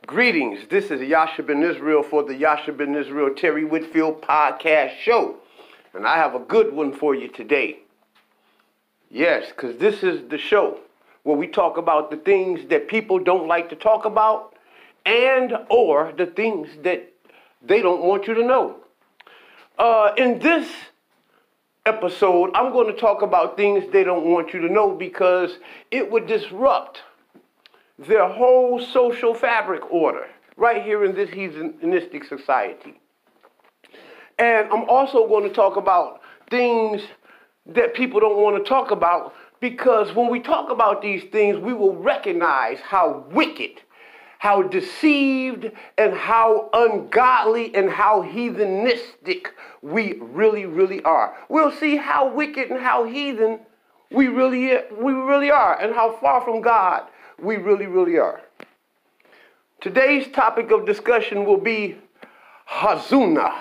Greetings. This is Yasha Ben Israel for the Yasha Ben Israel Terry Whitfield podcast show. And I have a good one for you today. Yes, because this is the show where we talk about the things that people don't like to talk about and or the things that they don't want you to know. In this episode, I'm going to talk about things they don't want you to know because it would disrupt their whole social fabric order right here in this heathenistic society. And I'm also going to talk about things that people don't want to talk about because when we talk about these things, we will recognize how wicked, how deceived, and how ungodly and how heathenistic we really are. We'll see how wicked and how heathen we really are and how far from God we really are. Today's topic of discussion will be Hazunah.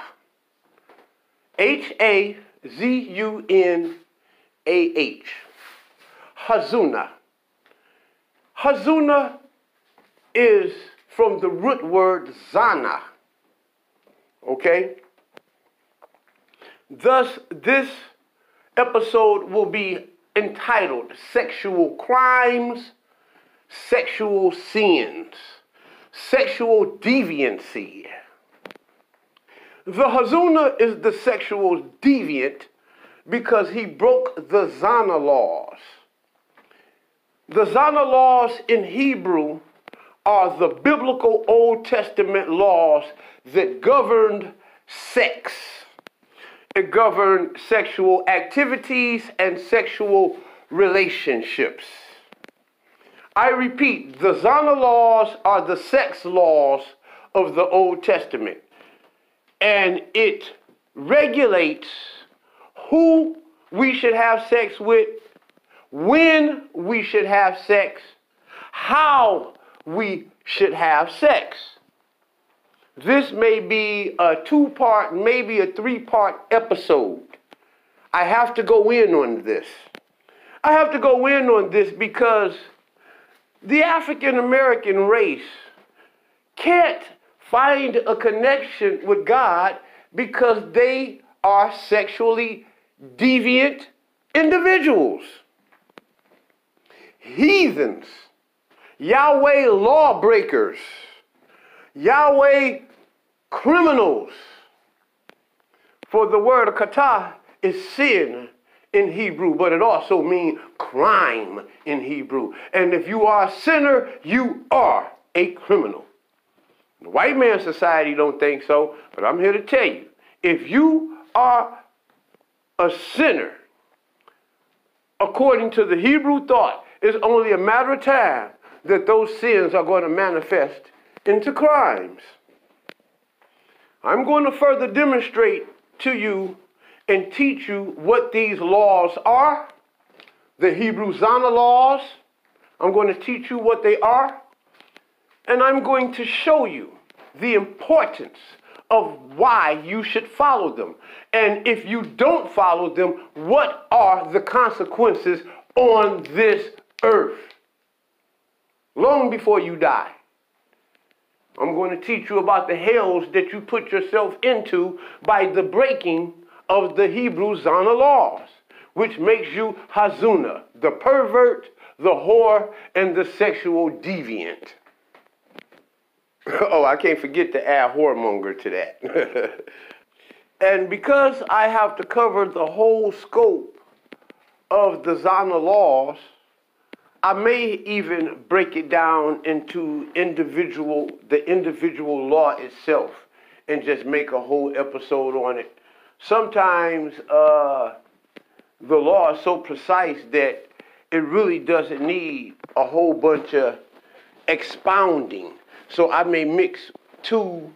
Hazunah. Hazunah. Hazunah is from the root word Zanah. Okay? Thus, this episode will be entitled Sexual Crimes, Sexual Sins, Sexual Deviancy. The Hazunah is the sexual deviant because he broke the Zanah Laws. The Zanah Laws in Hebrew are the biblical Old Testament laws that governed sex. It governed sexual activities and sexual relationships. I repeat, the Zanah laws are the sex laws of the Old Testament. And it regulates who we should have sex with, when we should have sex, how we should have sex. This may be a 2-part, maybe a 3-part episode. I have to go in on this. I have to go in on this because the African American race can't find a connection with God because they are sexually deviant individuals. Heathens, Yahweh lawbreakers, Yahweh criminals. For the word kata is sin in Hebrew, but it also means crime in Hebrew. And if you are a sinner, you are a criminal. The white man society don't think so, but I'm here to tell you, if you are a sinner, according to the Hebrew thought, it's only a matter of time that those sins are going to manifest into crimes. I'm going to further demonstrate to you and teach you what these laws are, the Hebrew Zanah Laws. I'm going to teach you what they are, and I'm going to show you the importance of why you should follow them. And if you don't follow them, what are the consequences on this earth? Long before you die. I'm going to teach you about the hells that you put yourself into by the breaking of the Hebrew Zanah Laws, which makes you Hazunah, the pervert, the whore, and the sexual deviant. Oh, I can't forget to add whoremonger to that. And because I have to cover the whole scope of the Zanah Laws, I may even break it down into the individual law itself and just make a whole episode on it. Sometimes the law is so precise that it really doesn't need a whole bunch of expounding. So I may mix 2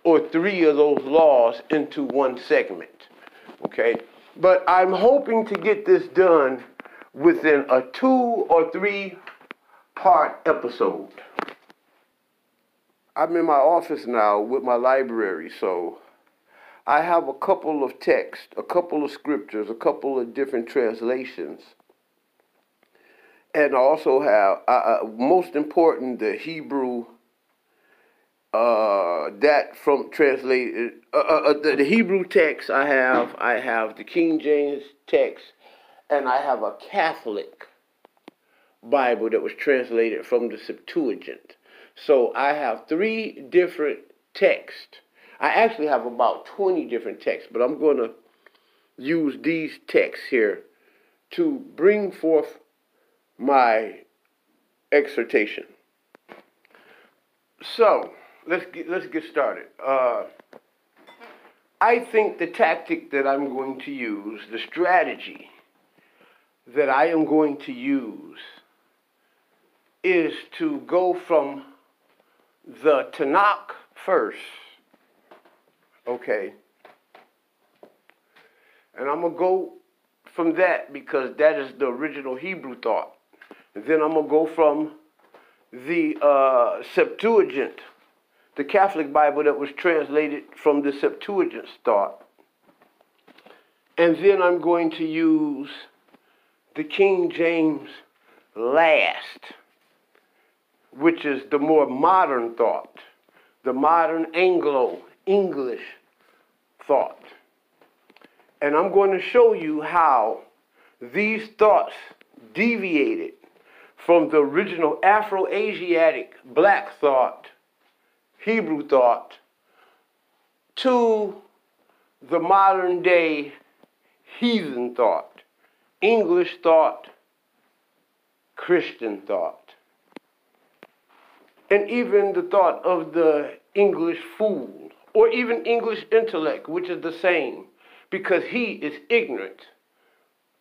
or 3 of those laws into one segment, okay? But I'm hoping to get this done within a 2 or 3-part episode. I'm in my office now with my library, so I have a couple of texts, a couple of scriptures, a couple of different translations. And I also have, most important, the Hebrew that from translated the Hebrew text. I have the King James text, and I have a Catholic Bible that was translated from the Septuagint. So I have 3 different texts. I actually have about 20 different texts, but I'm going to use these texts here to bring forth my exhortation. So let's get started. I think the tactic that I'm going to use, the strategy that I am going to use, is to go from the Tanakh first, okay? And I'm going to go from that because that is the original Hebrew thought. And then I'm going to go from the Septuagint, the Catholic Bible that was translated from the Septuagint thought. And then I'm going to use the King James last, which is the more modern thought, the modern Anglo-English thought. And I'm going to show you how these thoughts deviated from the original Afro-Asiatic black thought, Hebrew thought, to the modern day heathen thought, English thought, Christian thought. And even the thought of the English fool, or even English intellect, which is the same, because he is ignorant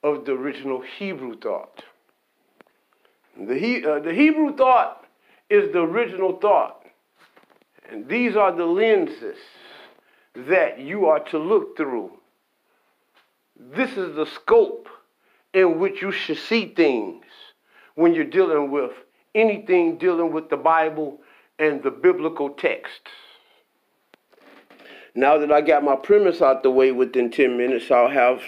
of the original Hebrew thought. The Hebrew thought is the original thought. And these are the lenses that you are to look through. This is the scope in which you should see things when you're dealing with anything dealing with the Bible and the biblical texts. Now that I got my premise out the way within 10 minutes, I'll have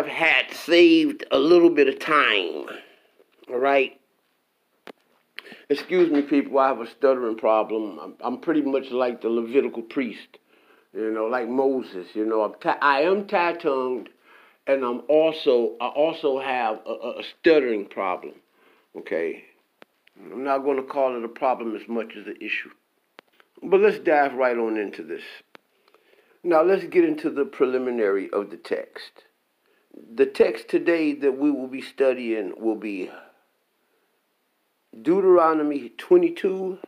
had saved a little bit of time. All right. Excuse me, people. I have a stuttering problem. I'm pretty much like the Levitical priest, like Moses. I am tie-tongued, and I also have a stuttering problem. Okay. I'm not going to call it a problem as much as an issue. But let's dive right on into this. Now let's get into the preliminary of the text. The text today that we will be studying will be Deuteronomy 22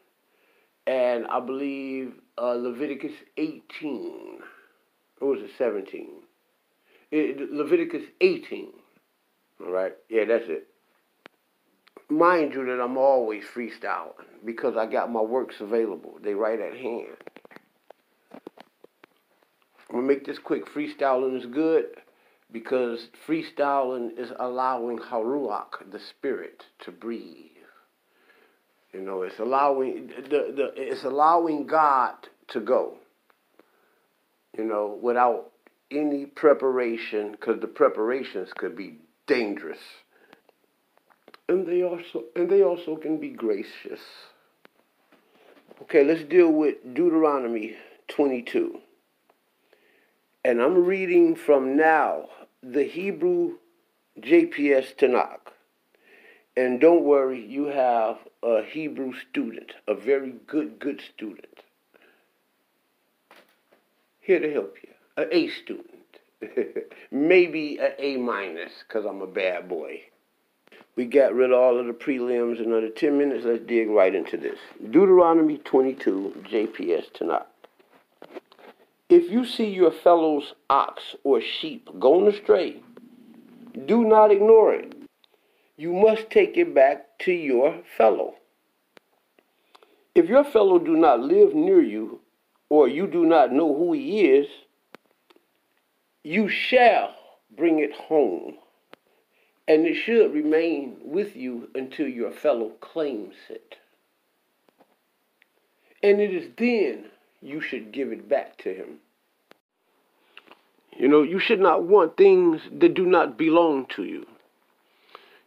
and I believe Leviticus 18. Or was it 17? Leviticus 18. All right? Yeah, that's it. Mind you that I'm always freestyling because I got my works available. They right at hand. I'm going to make this quick. Freestyling is good because freestyling is allowing Haruach, the spirit, to breathe. It's allowing God to go. Without any preparation, because the preparations could be dangerous. And they also can be gracious. Okay, let's deal with Deuteronomy 22. And I'm reading from now the Hebrew JPS Tanakh. And don't worry, you have a Hebrew student, a very good student, here to help you, an A student, maybe an A-, because I'm a bad boy. We got rid of all of the prelims. In another 10 minutes, let's dig right into this. Deuteronomy 22, JPS Tanakh. If you see your fellow's ox or sheep going astray, do not ignore it. You must take it back to your fellow. If your fellow do not live near you, or you do not know who he is, you shall bring it home, and it should remain with you until your fellow claims it. And it is then you should give it back to him. You should not want things that do not belong to you.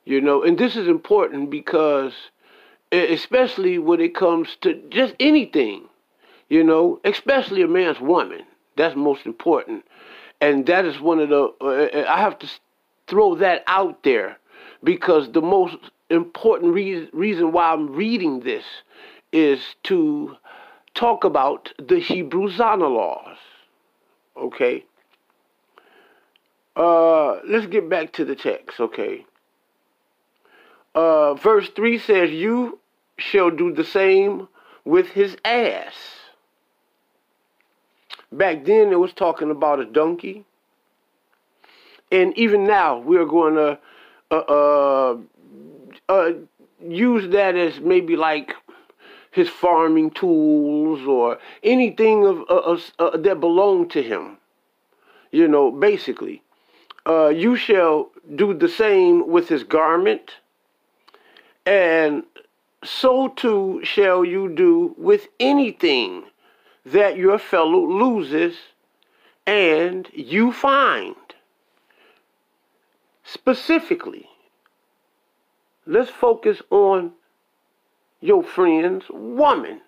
And this is important because especially when it comes to just anything, you know, especially a man's woman. That's most important. And that is one of the, I have to throw that out there, because the most important reason why I'm reading this is to talk about the Hebrew Zanah Laws. Okay? Let's get back to the text, okay? Verse 3 says, you shall do the same with his ass. Back then, it was talking about a donkey. And even now, we're going to use that as maybe like his farming tools or anything that belonged to him. You know, basically. You shall do the same with his garment, and so too shall you do with anything that your fellow loses and you find. Specifically, let's focus on your friend's woman.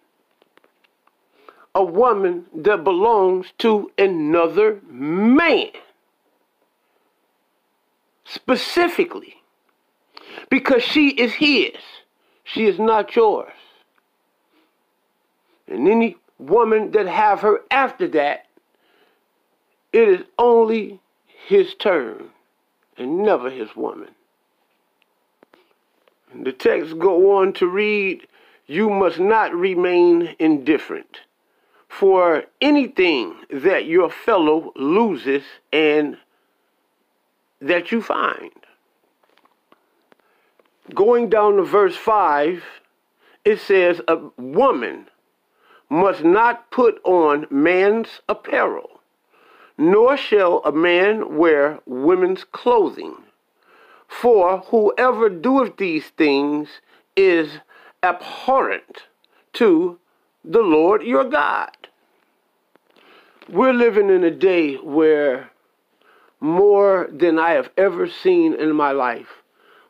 A woman that belongs to another man. Specifically, because she is his. She is not yours. And any woman that have her after that, it is only his turn and never his woman. And the text go on to read, you must not remain indifferent for anything that your fellow loses and that you find. Going down to verse 5, it says, a woman must not put on man's apparel, nor shall a man wear women's clothing. For whoever doeth these things is abhorrent to the Lord your God. We're living in a day where more than I have ever seen in my life.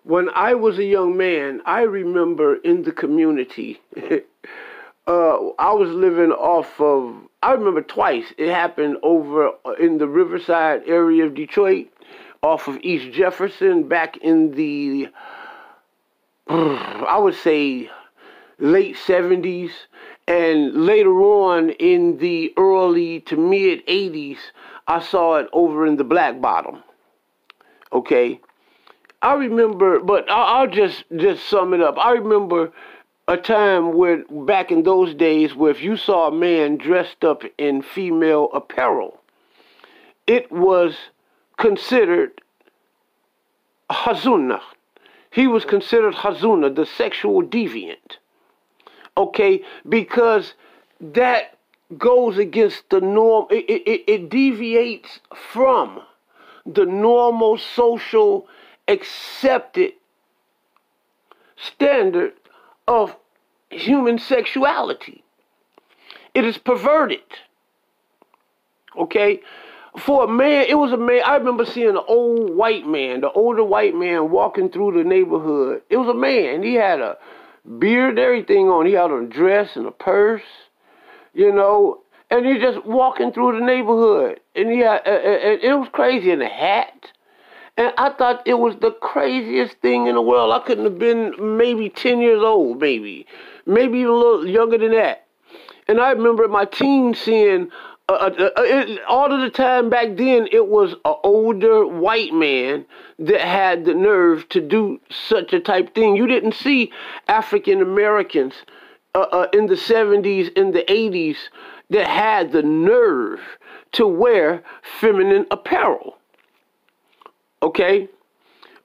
When I was a young man, I remember in the community, I was living off of, I remember twice. It happened over in the Riverside area of Detroit, off of East Jefferson, back in the, I would say, late 70s. And later on in the early to mid 80s, I saw it over in the Black Bottom. Okay? I remember, but I'll just sum it up. I remember a time where, back in those days, where if you saw a man dressed up in female apparel, it was considered hazuna. He was considered hazuna, the sexual deviant. Okay? Because that goes against the norm. It deviates from the normal social accepted standard of human sexuality. It is perverted. Okay? For a man, it was a man, I remember seeing an old white man, the older white man walking through the neighborhood. It was a man. He had a beard, everything on. He had a dress and a purse, you know, and he just walking through the neighborhood. And he had, it was crazy, in a hat. And I thought it was the craziest thing in the world. I couldn't have been maybe 10 years old, maybe even a little younger than that. And I remember in my teens seeing, all of the time back then, it was an older white man that had the nerve to do such a type thing. You didn't see African Americans in the 70s, in the 80s, that had the nerve to wear feminine apparel. Okay?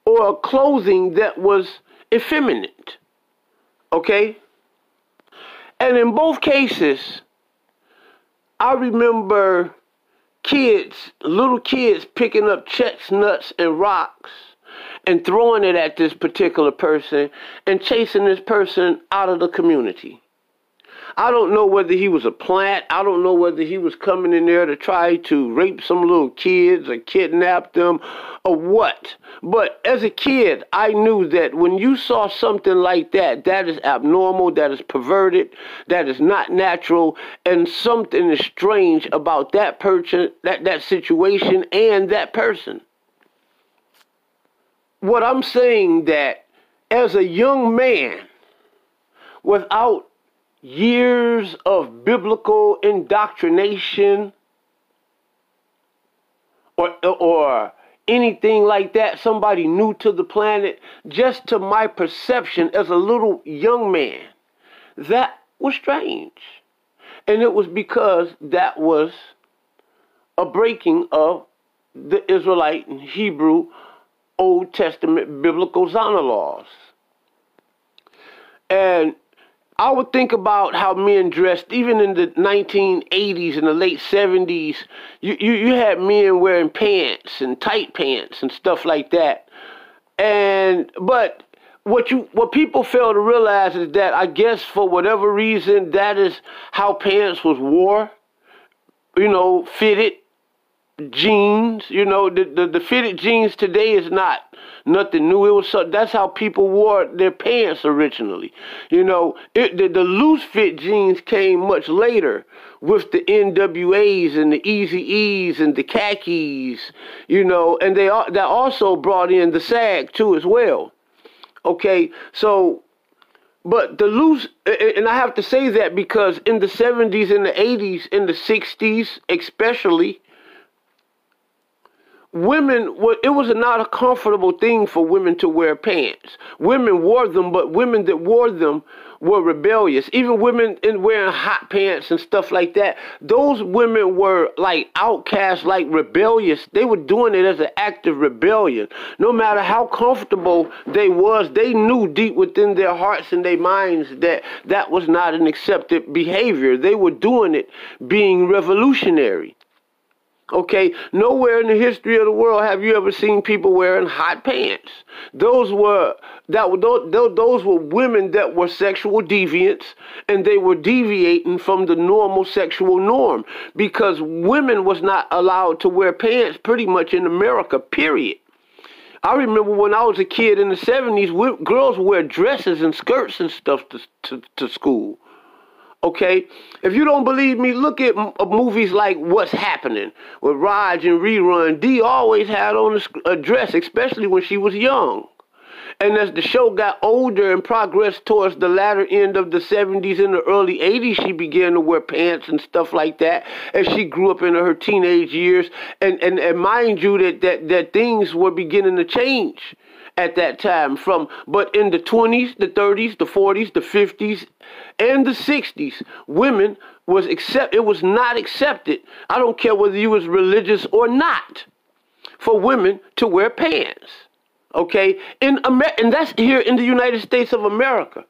Or clothing that was effeminate. Okay? And in both cases, I remember kids, little kids, picking up chestnuts and rocks and throwing it at this particular person and chasing this person out of the community. I don't know whether he was a plant. I don't know whether he was coming in there to try to rape some little kids or kidnap them or what. But as a kid, I knew that when you saw something like that, that is abnormal, that is perverted, that is not natural, and something is strange about that person, that situation, and that person. What I'm saying that as a young man, without years of biblical indoctrination or anything like that, somebody new to the planet, just to my perception as a little young man, that was strange. And it was because that was a breaking of the Israelite and Hebrew Old Testament biblical Zanah laws. And I would think about how men dressed, even in the 1980s and the late 70s. You had men wearing pants and tight pants and stuff like that. But what people fail to realize is that, I guess for whatever reason, that is how pants was wore. Fitted jeans. The fitted jeans today is not nothing new. That's how people wore their pants originally. The loose fit jeans came much later with the NWAs and the Easy E's and the khakis. And that also brought in the sag too as well. Okay, so. But the loose, and I have to say that because in the 70s and the 80s, in the 60s especially, it was not a comfortable thing for women to wear pants. Women wore them, but women that wore them were rebellious. Even women wearing hot pants and stuff like that, those women were like outcasts, like rebellious. They were doing it as an act of rebellion. No matter how comfortable they knew deep within their hearts and their minds that that was not an accepted behavior. They were doing it being revolutionary. Okay, nowhere in the history of the world have you ever seen people wearing hot pants. Those were women that were sexual deviants, and they were deviating from the normal sexual norm because women was not allowed to wear pants pretty much in America, period. I remember when I was a kid in the 70s, girls would wear dresses and skirts and stuff to school. Okay, if you don't believe me, look at movies like What's Happening with Raj and Rerun. Dee always had on a dress, especially when she was young. And as the show got older and progressed towards the latter end of the 70s and the early 80s, she began to wear pants and stuff like that as she grew up into her teenage years. And mind you that things were beginning to change at that time. But in the 20s, the 30s, the 40s, the 50s, and the 60s, women it was not accepted. I don't care whether you was religious or not, for women to wear pants. Okay, and that's here in the United States of America.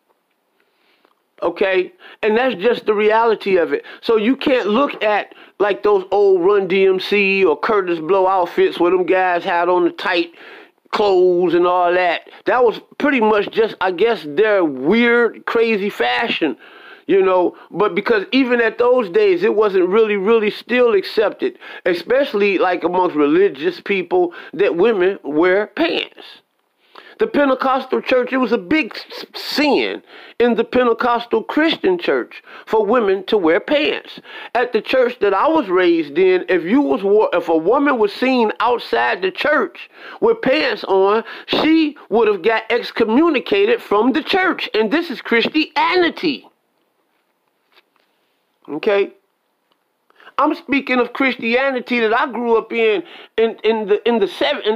Okay, and that's just the reality of it. So you can't look at like those old Run DMC or Curtis Blow outfits where them guys had on the tight clothes and all that. That was pretty much just, I guess, their weird, crazy fashion, but because even at those days, it wasn't really still accepted, especially like amongst religious people, that women wear pants. The Pentecostal church, it was a big sin in the Pentecostal Christian church for women to wear pants. At the church that I was raised in, if a woman was seen outside the church with pants on, she would have got excommunicated from the church. And this is Christianity. Okay? I'm speaking of Christianity that I grew up in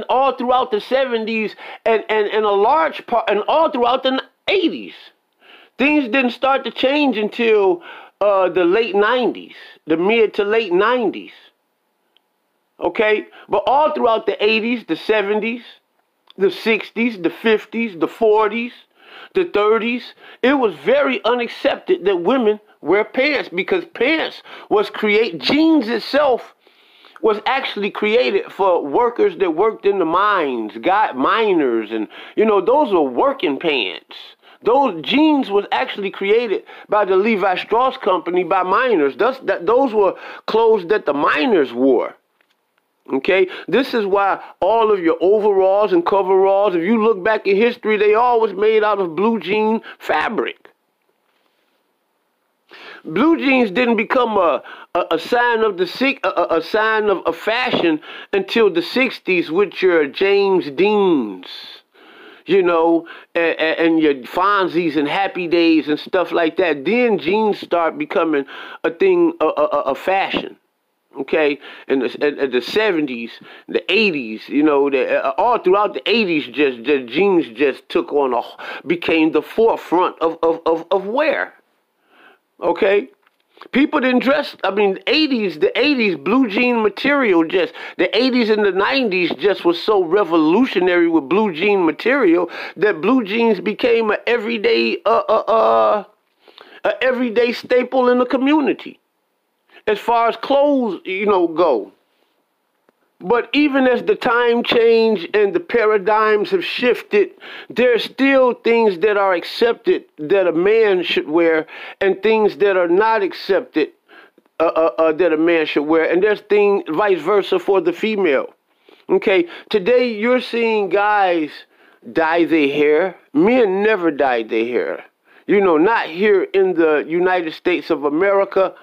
all throughout the 70s and a large part and all throughout the 80s. Things didn't start to change until the late 90s, the mid to late 90s. Okay? But all throughout the 80s, the 70s, the 60s, the 50s, the 40s, the 30s, it was very unaccepted that women wear pants because pants was jeans itself was actually created for workers that worked in the mines, miners, and those were working pants. Those jeans was actually created by the Levi Strauss Company by miners. Those were clothes that the miners wore. Okay, this is why all of your overalls and coveralls, if you look back in history, they always made out of blue jean fabric. Blue jeans didn't become a sign of a sign of fashion until the 60s with your James Deans, you know, and your Fonzies and Happy Days and stuff like that. Then jeans start becoming a thing, a fashion. Okay, in the 70s, the 80s, you know, all throughout the 80s, just the jeans just took on became the forefront of wear. Okay, people didn't dress. I mean, the 80s, blue jean material just the 80s and the 90s just was so revolutionary with blue jean material that blue jeans became a everyday staple in the community, as far as clothes, you know, go. But even as the time changed and the paradigms have shifted, there's still things that are accepted that a man should wear and things that are not accepted that a man should wear. And there's things vice versa for the female. Okay, today you're seeing guys dye their hair. Men never dyed their hair. You know, not here in the United States of America.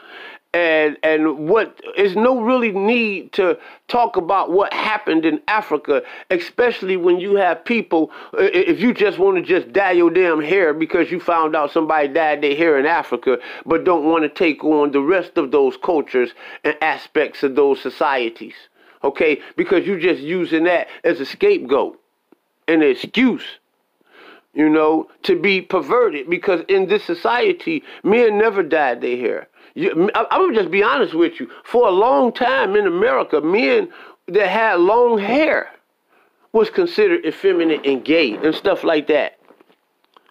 And what is no really need to talk about what happened in Africa, especially when you have people, if you just want to just dye your damn hair because you found out somebody dyed their hair in Africa, but don't want to take on the rest of those cultures and aspects of those societies, okay? Because you're just using that as a scapegoat and an excuse, you know, to be perverted, because in this society, men never dyed their hair. I'm going to just be honest with you. For a long time in America, men that had long hair was considered effeminate and gay and stuff like that.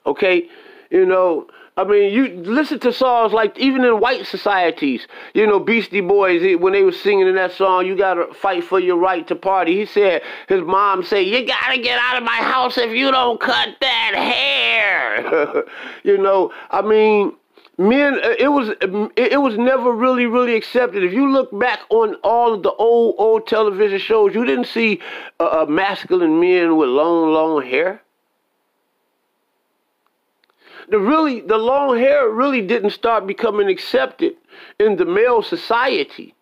Okay? You know, I mean, you listen to songs like, even in white societies, you know, Beastie Boys, when they were singing in that song, you got to fight for your right to party. He said, his mom said, you got to get out of my house if you don't cut that hair. You know, I mean, men, it was never really accepted. If you look back on all of the old television shows, you didn't see masculine men with long hair. The long hair really didn't start becoming accepted in the male society,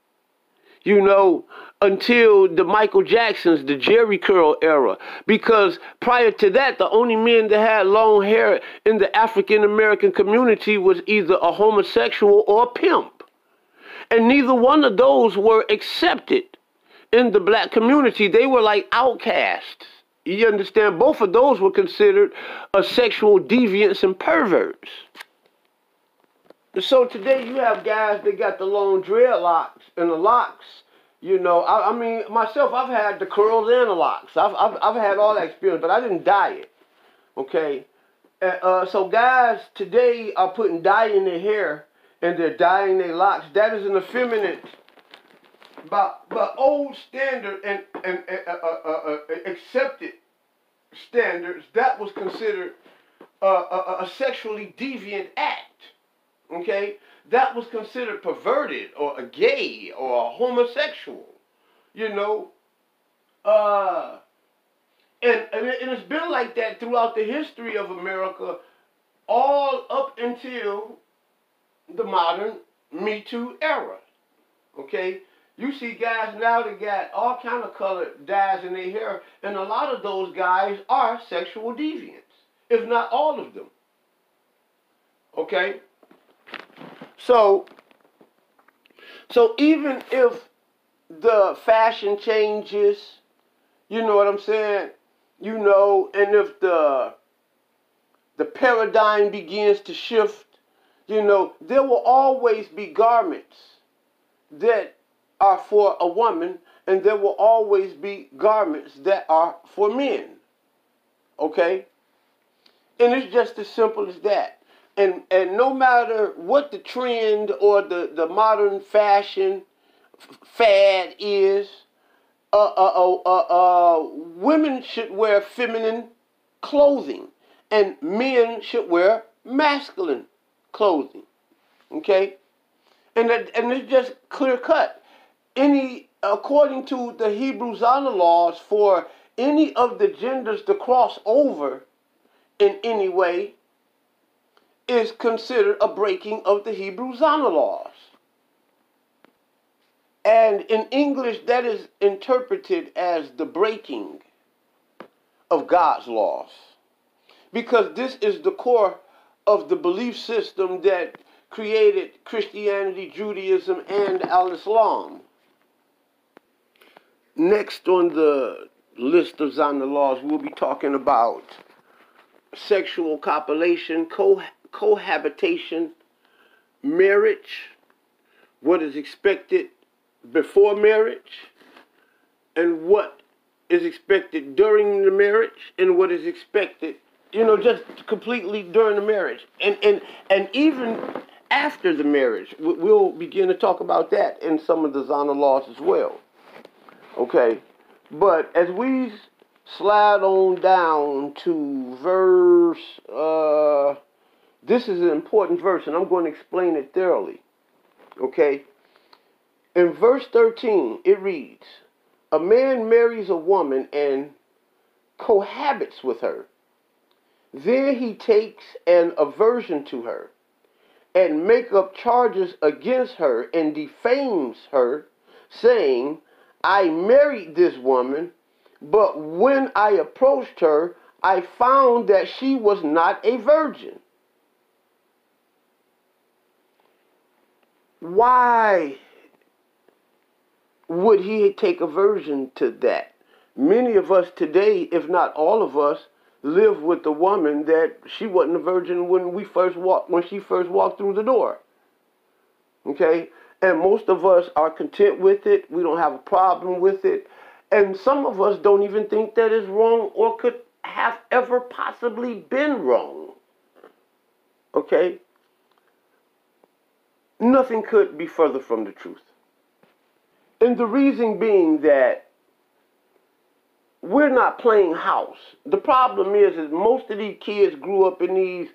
you know, until the Michael Jacksons, the Jerry curl era. Because prior to that, the only men that had long hair in the African American community was either a homosexual or a pimp. And neither one of those were accepted in the black community. They were like outcasts. You understand? Both of those were considered sexual deviants and perverts. So today you have guys that got the long dreadlocks and the locks. You know, I mean, myself, I've had the curls and the locks. I've had all that experience, but I didn't dye it. Okay? So guys today are putting dye in their hair and they're dyeing their locks. That is an effeminate, but old standard and accepted standards, that was considered a sexually deviant act. Okay? That was considered perverted or a gay or a homosexual, you know. And it's been like that throughout the history of America, all up until the modern Me Too era. Okay? You see guys now that got all kind of colored dyes in their hair, and a lot of those guys are sexual deviants, if not all of them. Okay? So even if the fashion changes, you know what I'm saying? You know, and if the paradigm begins to shift, you know, there will always be garments that are for a woman, and there will always be garments that are for men. Okay? And it's just as simple as that. And no matter what the trend or the modern fashion fad is, women should wear feminine clothing. and men should wear masculine clothing. Okay? And it's just clear cut. According to the Hebrew Zanah Laws, for any of the genders to cross over in any way is considered a breaking of the Hebrew Zanah Laws. And in English, that is interpreted as the breaking of God's laws. Because this is the core of the belief system that created Christianity, Judaism, and Al-Islam. Next on the list of Zanah laws, we'll be talking about sexual copulation, cohabitation, marriage, what is expected before marriage, and what is expected during the marriage, and what is expected, just completely during the marriage. And even after the marriage, we'll begin to talk about that in some of the Zanah laws as well. Okay? But as we slide on down to verse, this is an important verse, and I'm going to explain it thoroughly. Okay? In verse 13, it reads, a man marries a woman and cohabits with her. Then he takes an aversion to her and make up charges against her and defames her, saying, I married this woman, but when I approached her, I found that she was not a virgin. Why would he take aversion to that? Many of us today, if not all of us, live with the woman that she wasn't a virgin when she first walked through the door. Okay? And most of us are content with it. We don't have a problem with it. And some of us don't even think that is wrong or could have ever possibly been wrong. Okay? Nothing could be further from the truth. And the reason being that we're not playing house. The problem is most of these kids grew up in these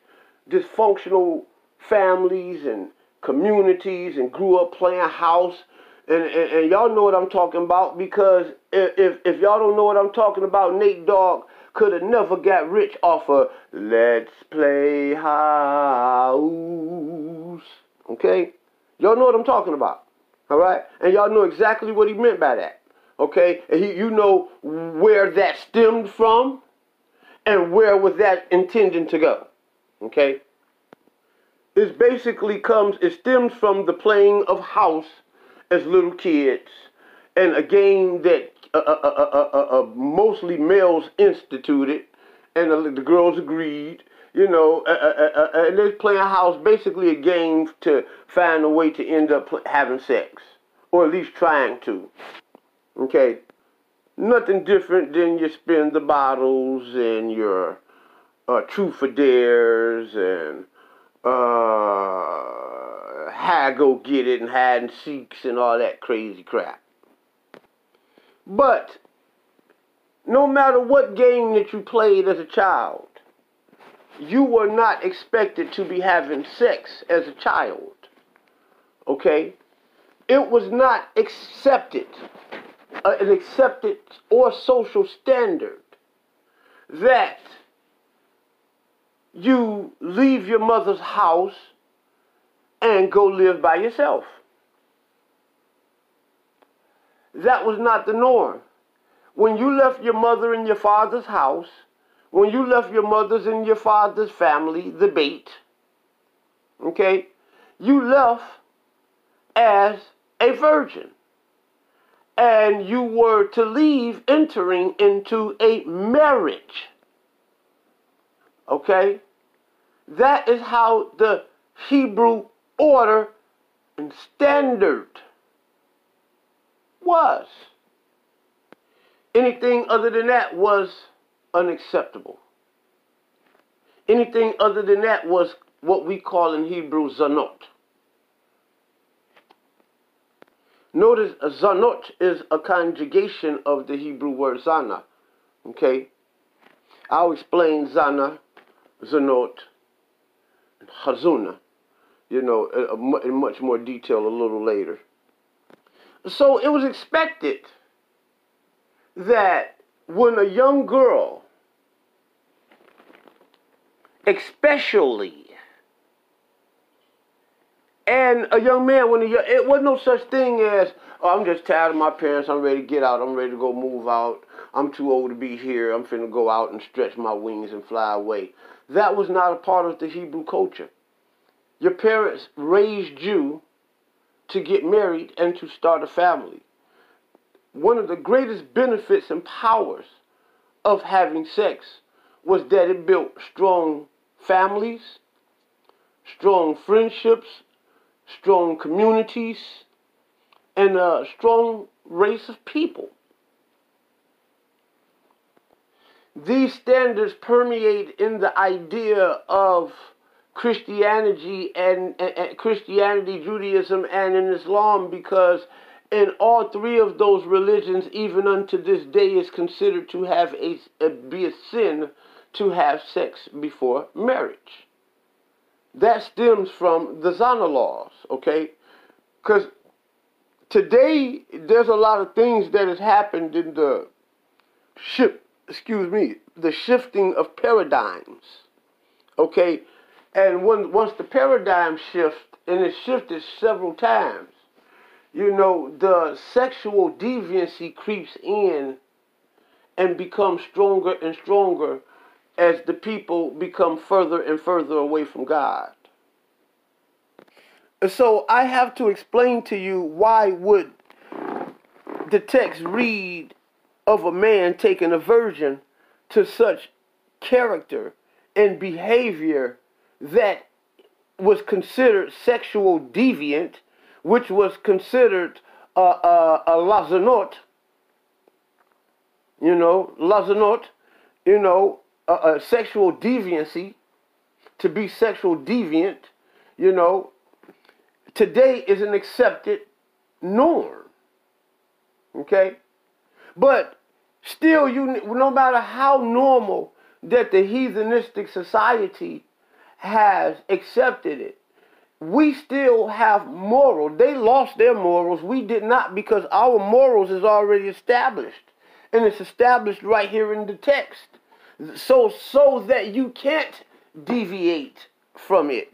dysfunctional families and communities and grew up playing house. And y'all know what I'm talking about, because if y'all don't know what I'm talking about, Nate Dogg could have never got rich off of Let's Play House. Okay? Y'all know what I'm talking about. All right? And y'all know exactly what he meant by that. Okay? And you know where that stemmed from and where was that intending to go. Okay? It stems from the playing of house as little kids, and a game that mostly males instituted, and the girls agreed, and they're playing house, basically a game to find a way to end up having sex, or at least trying to. Okay? Nothing different than you spin the bottles and your truth or dares and go get it and hide and seeks and all that crazy crap. But no matter what game that you played as a child, you were not expected to be having sex as a child. Okay? It was not accepted, an accepted or social standard that you leave your mother's house and go live by yourself. That was not the norm. When you left your mother and your father's house, when you left your mother's and your father's family, the bait, okay, you left as a virgin. And you were to leave entering into a marriage. Okay? That is how the Hebrew order and standard was. Anything other than that was unacceptable. Anything other than that was what we call in Hebrew zanot. Notice zanot is a conjugation of the Hebrew word zana. Okay? I'll explain zana Zanot, and Hazuna, in much more detail a little later. So it was expected that when a young girl, especially, and a young man, it wasn't no such thing as, oh, I'm just tired of my parents, I'm ready to get out, I'm ready to go move out, I'm too old to be here, I'm finna go out and stretch my wings and fly away. That was not a part of the Hebrew culture. Your parents raised you to get married and to start a family. One of the greatest benefits and powers of having sex was that it built strong families, strong friendships, strong communities, and a strong race of people. These standards permeate in the idea of Christianity and Christianity, Judaism, and in Islam, because in all three of those religions, even unto this day, is considered to have be a sin to have sex before marriage. That stems from the Zanah Laws, okay? Because today, there's a lot of things that has happened in the shifting of paradigms, okay? And once the paradigm shifts, and it shifted several times, the sexual deviancy creeps in and becomes stronger and stronger as the people become further and further away from God. So I have to explain to you, why would the text read of a man taking a virgin to such character and behavior that was considered sexual deviant, which was considered a lazanot, a sexual deviancy, to be sexual deviant, today is an accepted norm, okay? But still, no matter how normal that the heathenistic society has accepted it, we still have morals. They lost their morals. We did not, because our morals is already established. And it's established right here in the text. So that you can't deviate from it.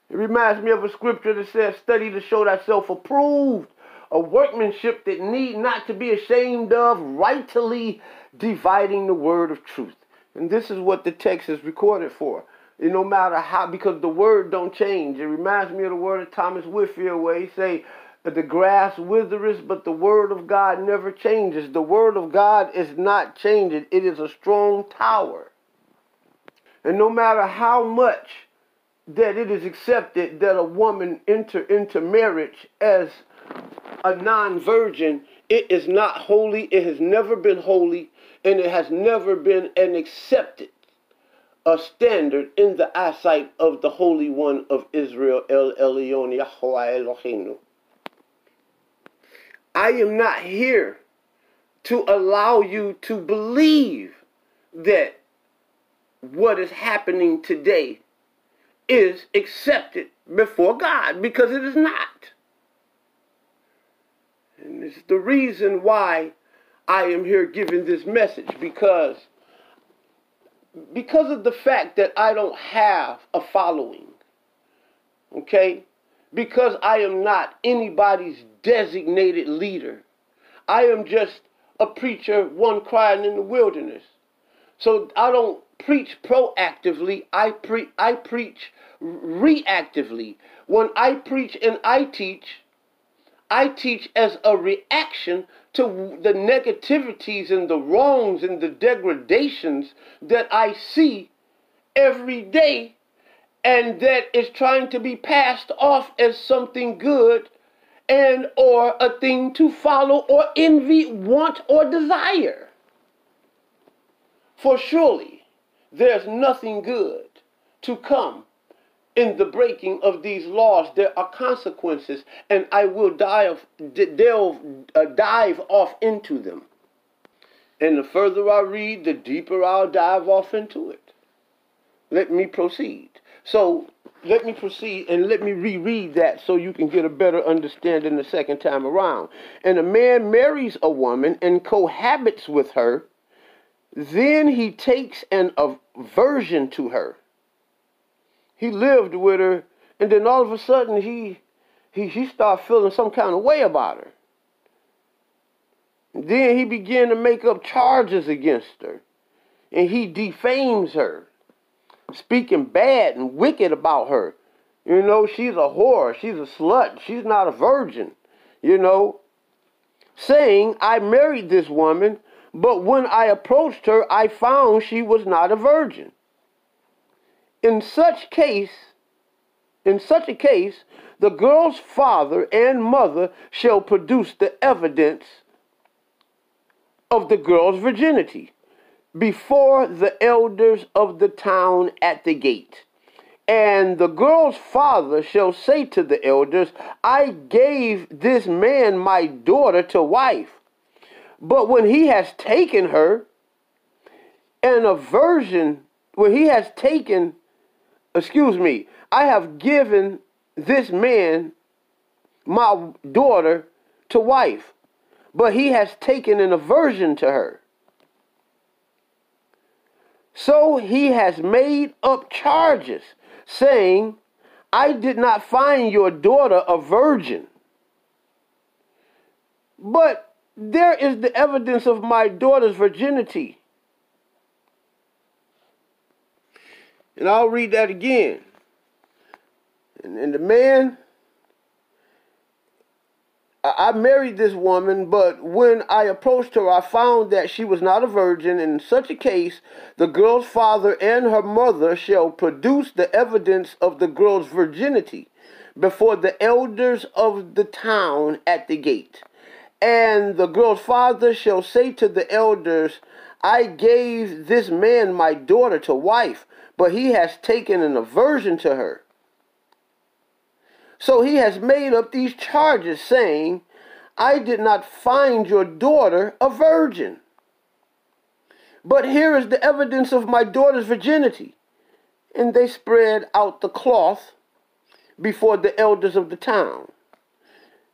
It reminds me of a scripture that says, study to show thyself approved, a workmanship that need not to be ashamed of, rightly dividing the word of truth. And this is what the text is recorded for. No matter how, because the word don't change. It reminds me of the word of Thomas Whitfield, where he say, the grass withereth, but the word of God never changes. The word of God is not changing. It is a strong tower. And no matter how much that it is accepted that a woman enter into marriage as a non-virgin, it is not holy, it has never been holy, and it has never been an accepted a standard in the eyesight of the Holy One of Israel, El Elyon Yahweh Eloheinu. I am not here to allow you to believe that what is happening today is accepted before God, because it is not. And this is the reason why I am here giving this message, because of the fact that I don't have a following, okay? Because I am not anybody's designated leader. I am just a preacher, one crying in the wilderness. So I don't preach proactively, I preach reactively. When I preach and I teach as a reaction to the negativities and the wrongs and the degradations that I see every day, and that is trying to be passed off as something good and or a thing to follow or envy, want, or desire. For surely there's nothing good to come in the breaking of these laws. There are consequences, and I will dive off into them. And the further I read, the deeper I'll dive off into it. let me proceed. So let me proceed and let me reread that so you can get a better understanding the second time around. And a man marries a woman and cohabits with her, then he takes an aversion to her. He lived with her, and then all of a sudden he started feeling some kind of way about her. And then he began to make up charges against her, and he defames her, speaking bad and wicked about her. You know, she's a whore, she's a slut, she's not a virgin, you know, saying, I married this woman, but when I approached her, I found she was not a virgin. In such a case, the girl's father and mother shall produce the evidence of the girl's virginity before the elders of the town at the gate. And the girl's father shall say to the elders, I gave this man my daughter to wife, but when he has taken her, I have given this man my daughter to wife, but he has taken an aversion to her. So he has made up charges, saying, I did not find your daughter a virgin, but there is the evidence of my daughter's virginity. And I'll read that again. And the man, I married this woman, but when I approached her, I found that she was not a virgin. In such a case, the girl's father and her mother shall produce the evidence of the girl's virginity before the elders of the town at the gate. And the girl's father shall say to the elders, I gave this man my daughter to wife, but he has taken an aversion to her. So he has made up these charges, saying, I did not find your daughter a virgin. But here is the evidence of my daughter's virginity. And they spread out the cloth before the elders of the town.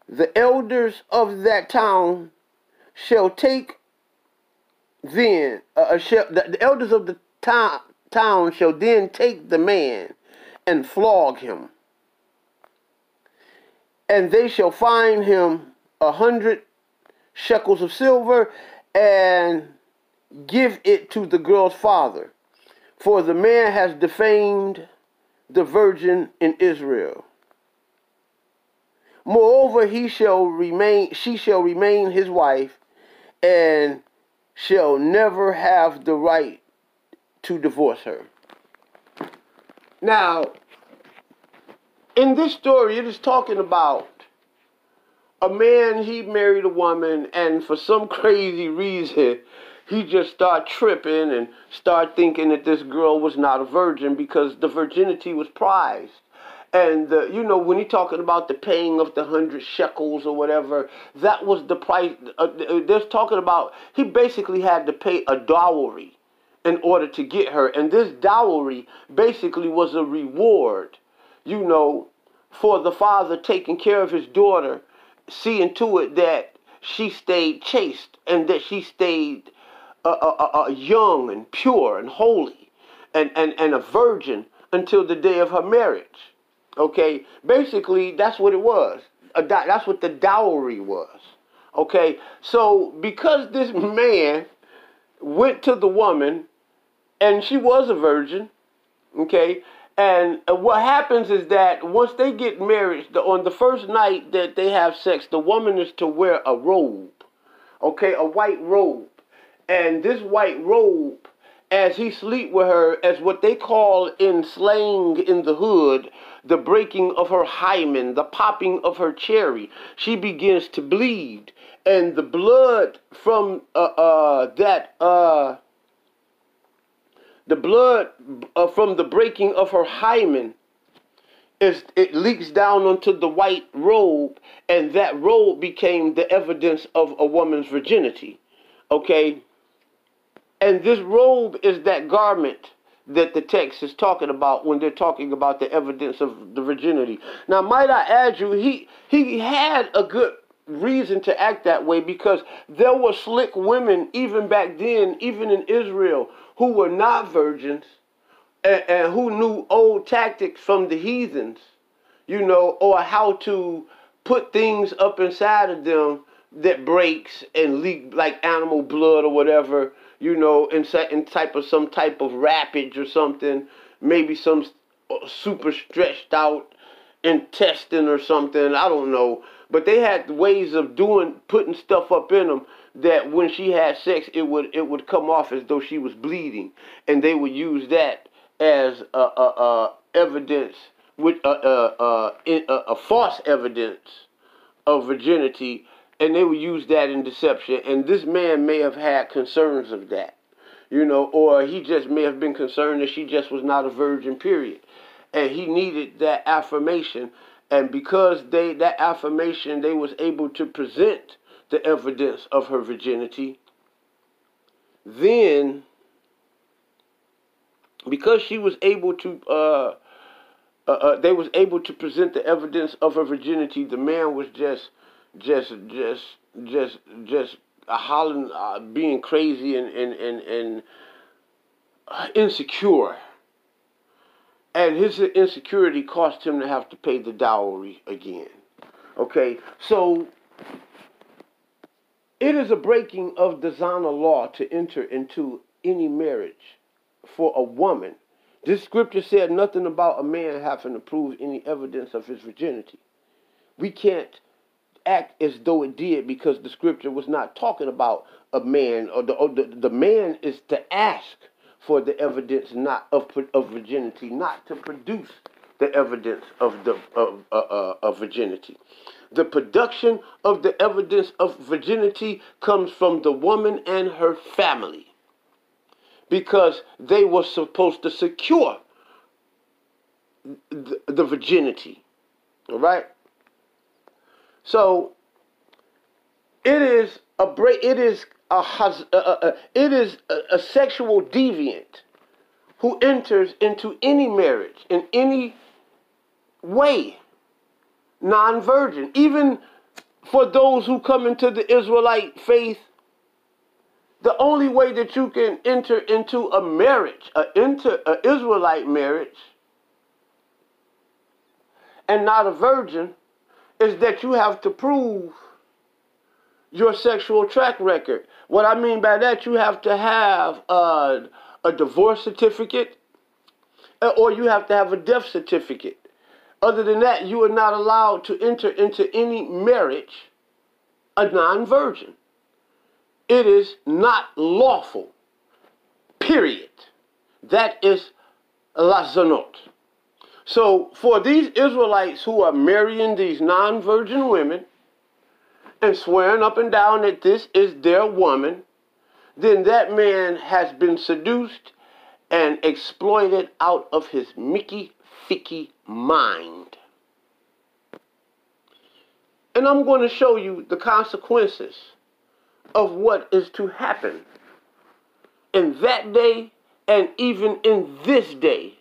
The elders of that town shall take then, the elders of the town shall then take the man and flog him. And they shall fine him 100 shekels of silver and give it to the girl's father, for the man has defamed the virgin in Israel. Moreover, she shall remain his wife, and shall never have the right to divorce her. Now, in this story, it is talking about a man, he married a woman, and for some crazy reason, he just started tripping and started thinking that this girl was not a virgin because the virginity was prized. And, when he's talking about the paying of the 100 shekels or whatever, that was the price. They're talking about, he basically had to pay a dowry in order to get her. And this dowry basically was a reward, for the father taking care of his daughter, seeing to it that she stayed chaste and that she stayed young and pure and holy and a virgin until the day of her marriage. Okay, basically that's what it was. That's what the dowry was. Okay, so because this man went to the woman and she was a virgin, okay, and what happens is that once they get married, on the first night that they have sex, the woman is to wear a robe, okay, a white robe. And this white robe, as he sleep with her, as what they call in slang in the hood, the breaking of her hymen, the popping of her cherry, she begins to bleed. And the blood from from the breaking of her hymen, it leaks down onto the white robe, and that robe became the evidence of a woman's virginity. Okay? And this robe is that garment that the text is talking about when they're talking about the evidence of the virginity. Now, might I add you, he had a good reason to act that way, because there were slick women even back then, even in Israel, who were not virgins and who knew old tactics from the heathens, or how to put things up inside of them that breaks and leak like animal blood or whatever, in some type of wrappage or something, maybe some super stretched out intestine or something, I don't know. But they had ways of putting stuff up in them that when she had sex, it would come off as though she was bleeding, and they would use that as evidence, with a false evidence of virginity, and they would use that in deception. And this man may have had concerns of that, or he just may have been concerned that she just was not a virgin, period. And he needed that affirmation. And because that affirmation, they was able to present the evidence of her virginity, then because she was able to, they was able to present the evidence of her virginity, the man was just hollering, being crazy and insecure. And his insecurity cost him to have to pay the dowry again. Okay, so it is a breaking of the Zanah law to enter into any marriage for a woman. This scripture said nothing about a man having to prove any evidence of his virginity. We can't act as though it did, because the scripture was not talking about a man, or the man is to ask for the evidence not of virginity, not to produce the evidence of virginity. The production of the evidence of virginity comes from the woman and her family, because they were supposed to secure the virginity. All right. So it is a sexual deviant who enters into any marriage in any way, non-virgin. Even for those who come into the Israelite faith, the only way that you can enter into a marriage, an Israelite marriage, and not a virgin, is that you have to prove your sexual track record. What I mean by that, you have to have a divorce certificate, or you have to have a death certificate. Other than that, you are not allowed to enter into any marriage a non-virgin. It is not lawful, period. That is lazanot. So for these Israelites who are marrying these non-virgin women and swearing up and down that this is their woman, then that man has been seduced and exploited out of his Mickey-Ficky mind. And I'm going to show you the consequences of what is to happen in that day and even in this day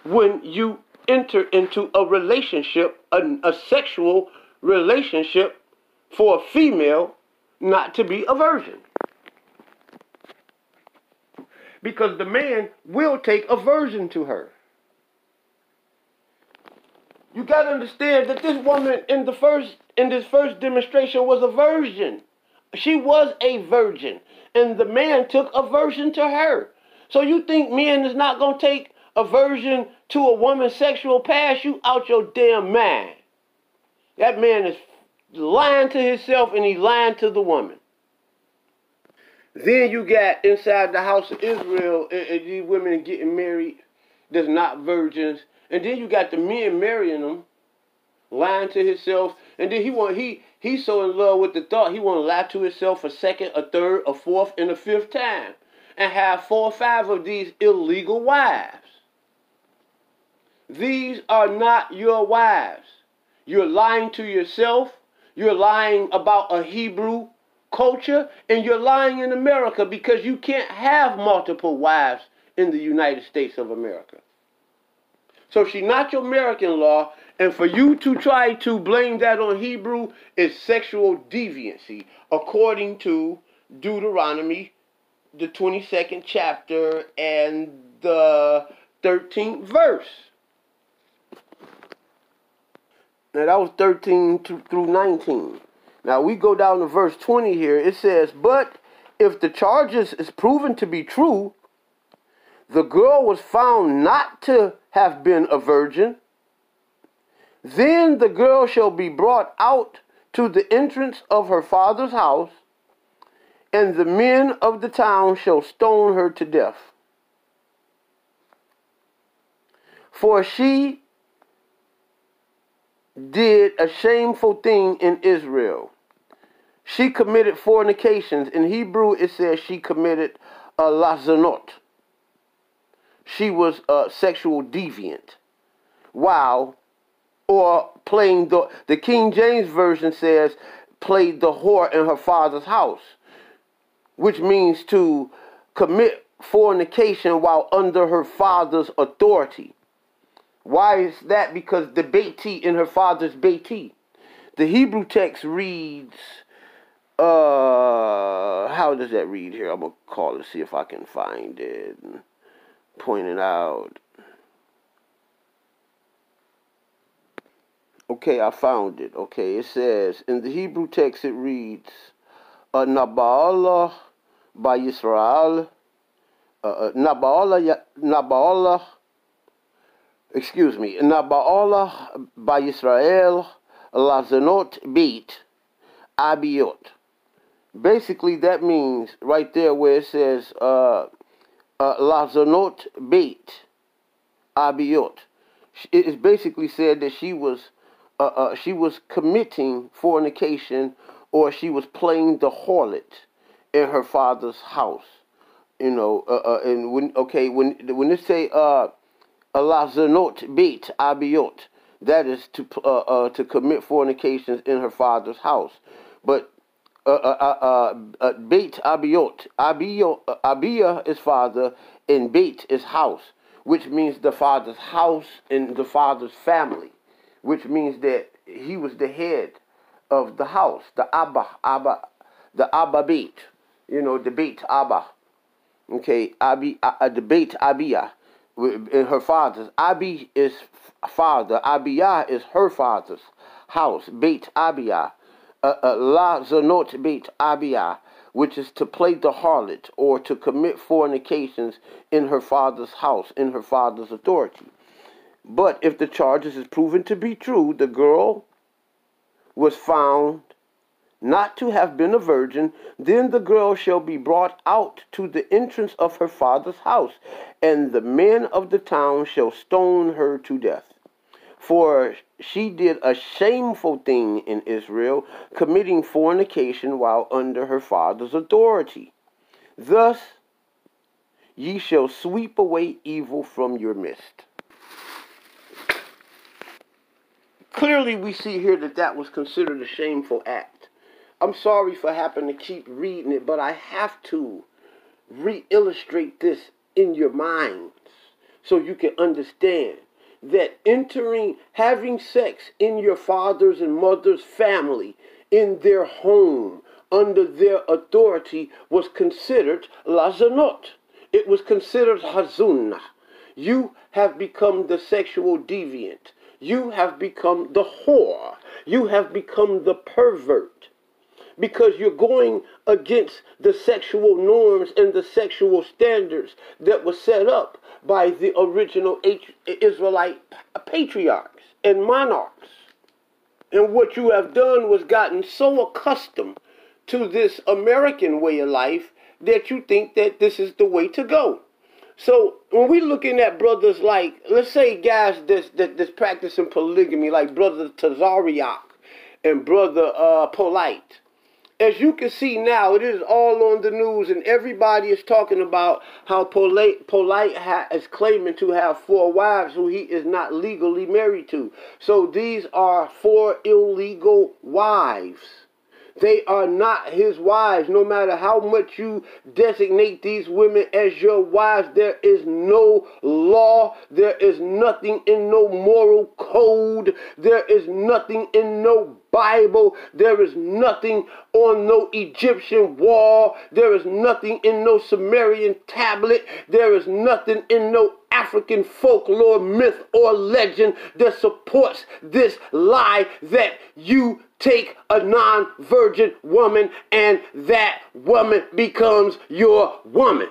when you enter into a relationship, a sexual relationship for a female not to be a virgin. Because the man will take aversion to her. You got to understand that this woman in this first demonstration was a virgin. She was a virgin, and the man took aversion to her. So you think men is not going to take aversion to a woman's sexual past? You out your damn mind. That man is lying to himself, and he's lying to the woman. Then you got inside the house of Israel, these women getting married that's not virgins. And then you got the men marrying them, lying to himself. And then he's so in love with the thought, he want to lie to himself a second, a third, a fourth, and a fifth time. And have 4 or 5 of these illegal wives. These are not your wives. You're lying to yourself. You're lying about a Hebrew culture. And you're lying in America, because you can't have multiple wives in the United States of America. So she's not your American law, and for you to try to blame that on Hebrew is sexual deviancy, according to Deuteronomy, the 22nd chapter and the 13th verse. Now that was 13 through 19. Now we go down to verse 20 here. It says, but if the charges is proven to be true, the girl was found not to have been a virgin, then the girl shall be brought out to the entrance of her father's house, and the men of the town shall stone her to death. For she did a shameful thing in Israel. She committed fornications. In Hebrew, it says she committed a lazanot. She was a sexual deviant. Wow. Or playing the King James Version says, played the whore in her father's house, which means to commit fornication while under her father's authority. Why is that? Because the Beiti in her father's Beiti. The Hebrew text reads, how does that read here? I'm going to call it, see if I can find it. Point it out. Okay, I found it. Okay, it says, in the Hebrew text it reads, Naba'ala by Yisrael, Naba'ala by Yisrael, Lazanot Beit Abiot. Basically, that means right there where it says Lazanot Beit Abiot. It is basically said that she was committing fornication, or she was playing the harlot in her father's house. You know, and when it say Lazanot Beit Abiot, that is to commit fornications in her father's house. But Beit Abiot, Abiyah is father, and Beit is house, which means the father's house and the father's family, which means that he was the head of the house, the Abba Beit, you know, the Beit Abba. Okay, the Beit Abiyah, in her father's. Abi is father, Abiyah is her father's house, Beit Abiyah. La Zanot Beit Abiyah, which is to play the harlot or to commit fornications in her father's house, in her father's authority. But if the charges is proven to be true, the girl was found not to have been a virgin, then the girl shall be brought out to the entrance of her father's house, and the men of the town shall stone her to death. For she did a shameful thing in Israel, committing fornication while under her father's authority. Thus ye shall sweep away evil from your midst. Clearly we see here that was considered a shameful act. I'm sorry for having to keep reading it, but I have to re-illustrate this in your minds so you can understand that having sex in your father's and mother's family, in their home, under their authority, was considered lazanot. It was considered hazunah. You have become the sexual deviant. You have become the whore. You have become the pervert. Because you're going against the sexual norms and the sexual standards that were set up by the original Israelite patriarchs and monarchs. And what you have done was gotten so accustomed to this American way of life that you think that this is the way to go. So when we're looking at brothers like, let's say guys that's practicing polygamy, like Brother Tazariak and Brother Polite, as you can see now, it is all on the news, and everybody is talking about how Polite is claiming to have 4 wives who he is not legally married to. So these are 4 illegal wives They are not his wives. No matter how much you designate these women as your wives, there is no law. There is nothing in no moral code. There is nothing in no Bible. There is nothing on no Egyptian wall. There is nothing in no Sumerian tablet. There is nothing in no African folklore, myth, or legend that supports this lie that you take a non-virgin woman and that woman becomes your woman.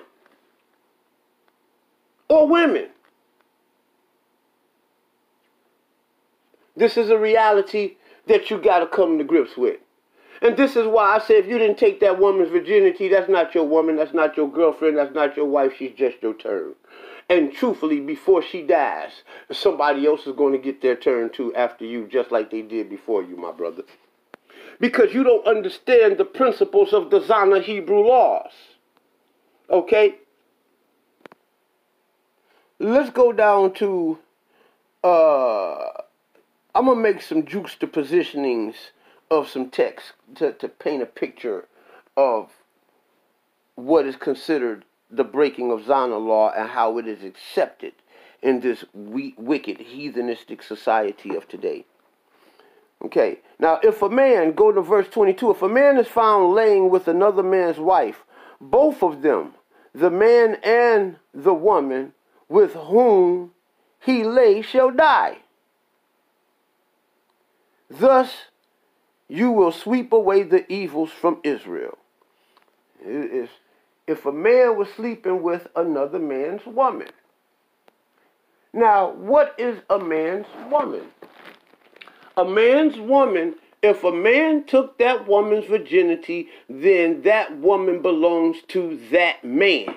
Or women. This is a reality that you got to come to grips with. And this is why I say if you didn't take that woman's virginity, that's not your woman, that's not your girlfriend, that's not your wife, she's just your turn. And truthfully, before she dies, somebody else is going to get their turn too after you, just like they did before you, my brother. Because you don't understand the principles of the Zanah Hebrew laws. Okay? Let's go down to, I'm going to make some juxtapositionings of some text to paint a picture of what is considered the breaking of Zanah law and how it is accepted in this wicked, heathenistic society of today. Okay, now if a man, go to verse 22, if a man is found laying with another man's wife, both of them, the man and the woman with whom he lay, shall die. Thus you will sweep away the evils from Israel. If a man was sleeping with another man's woman. Now, what is a man's woman? A man's woman, if a man took that woman's virginity, then that woman belongs to that man.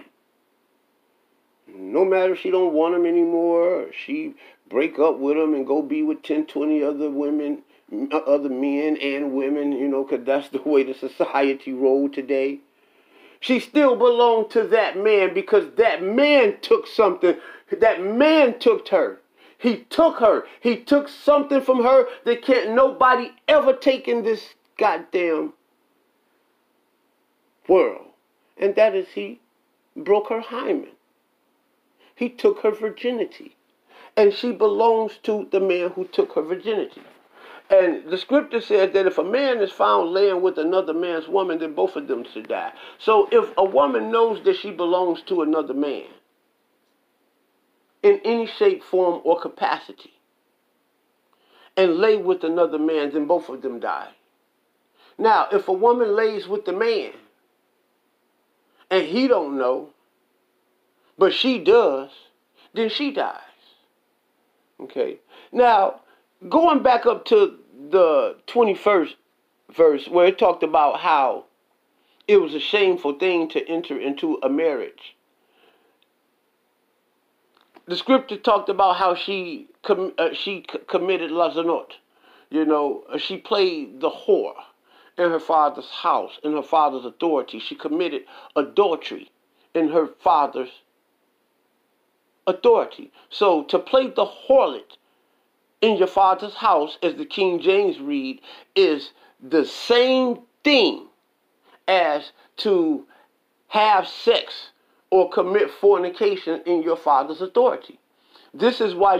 No matter if she don't want him anymore, or she break up with him and go be with 10, 20 other women, other men and women, you know, because that's the way the society rolled today. She still belonged to that man because that man took something. That man took her. He took her. He took something from her that can't nobody ever take in this goddamn world. And that is he broke her hymen. He took her virginity. And she belongs to the man who took her virginity. And the scripture says that if a man is found laying with another man's woman, then both of them should die. So if a woman knows that she belongs to another man, in any shape, form, or capacity, and lay with another man, then both of them die. Now, if a woman lays with the man, and he don't know, but she does, then she dies. Okay? Now, going back up to the 21st verse where it talked about how it was a shameful thing to enter into a marriage. The scripture talked about how she committed lazanot. You know, she played the whore in her father's house, in her father's authority. She committed adultery in her father's authority. So to play the harlot in your father's house, as the King James read, is the same thing as to have sex or commit fornication in your father's authority. This is why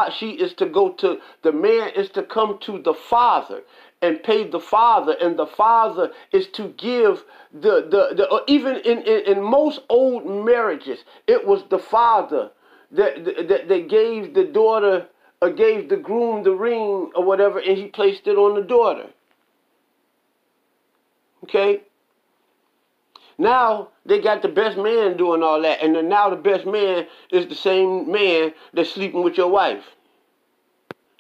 she is to go to, the man is to come to the father and pay the father, and the father is to give even in most old marriages, it was the father that gave the daughter, or gave the groom the ring or whatever, and he placed it on the daughter. Okay? Now they got the best man doing all that, and then now the best man is the same man that's sleeping with your wife.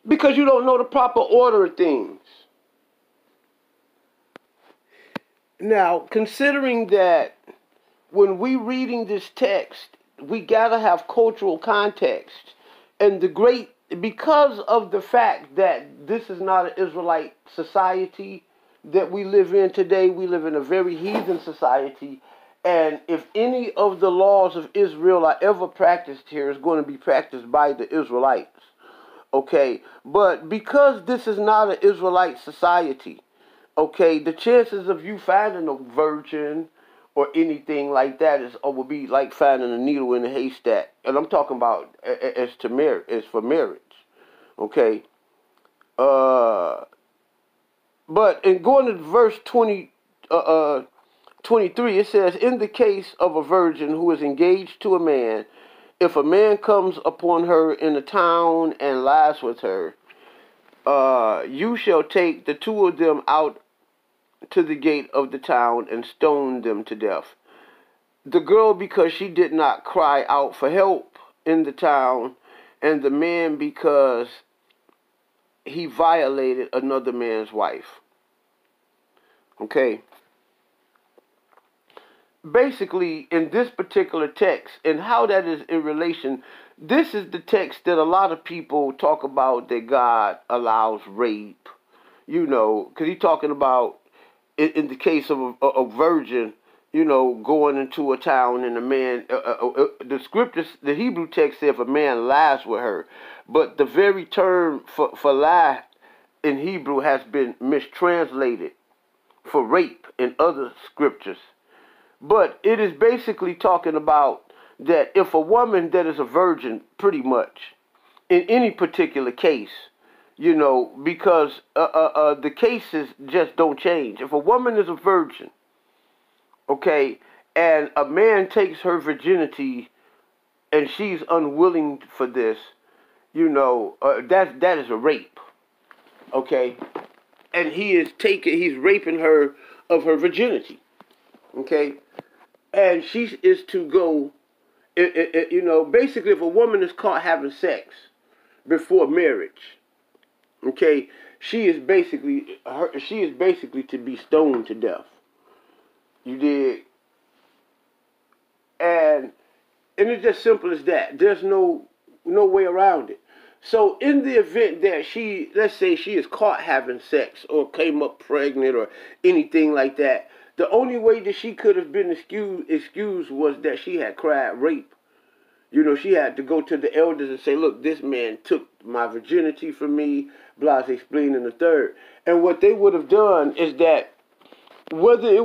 Because you don't know the proper order of things. Now, considering that when we reading this text, we gotta have cultural context, and because of the fact that this is not an Israelite society that we live in today, we live in a very heathen society, and if any of the laws of Israel are ever practiced here, it's going to be practiced by the Israelites. Okay, but because this is not an Israelite society, okay, the chances of you finding a virgin or anything like that would be like finding a needle in a haystack. And I'm talking about as for marriage. Okay. But in going to verse 23, it says, in the case of a virgin who is engaged to a man, if a man comes upon her in the town and lies with her, you shall take the two of them out to the gate of the town and stone them to death. The girl, because she did not cry out for help in the town, and the man, because he violated another man's wife. Okay. Basically, in this particular text, and how that is in relation, this is the text that a lot of people talk about that God allows rape. Because he's talking about, in the case of a virgin, going into a town and a man, the scriptures, the Hebrew text says if a man lies with her. But the very term for lie in Hebrew has been mistranslated for rape in other scriptures. But it is basically talking about that if a woman that is a virgin, pretty much, in any particular case, because the cases just don't change. If a woman is a virgin, okay, and a man takes her virginity and she's unwilling for this, that is a rape, okay? And he's raping her of her virginity, okay? And she is to go, basically if a woman is caught having sex before marriage, okay, she is basically to be stoned to death. You dig? And it's just simple as that. There's no way around it. So in the event that let's say she is caught having sex or came up pregnant or anything like that, the only way that she could have been excused was that she had cried rape. She had to go to the elders and say, look, this man took my virginity from me, blase, explain in the third. And what they would have done is that whether